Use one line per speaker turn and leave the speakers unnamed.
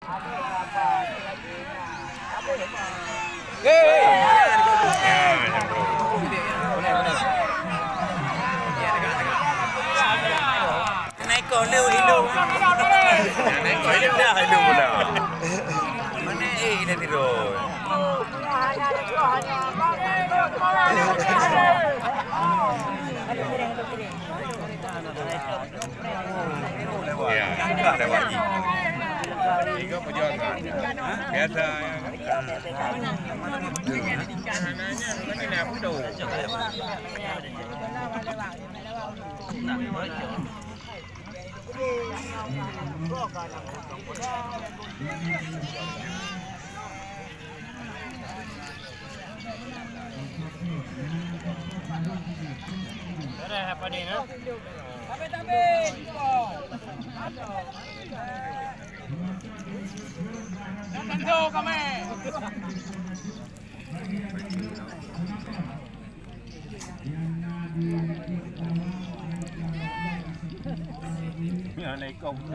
naik kau lu ilu. Naik kau ilu dah ilu pula. Mana ini tidur? Ya, sudah lewat lagi. Tiga perjuangan. Biasa. Kanannya bukan nak pudu. Ada apa ni? Tapi. Tentu kami. Yang naik kau tu.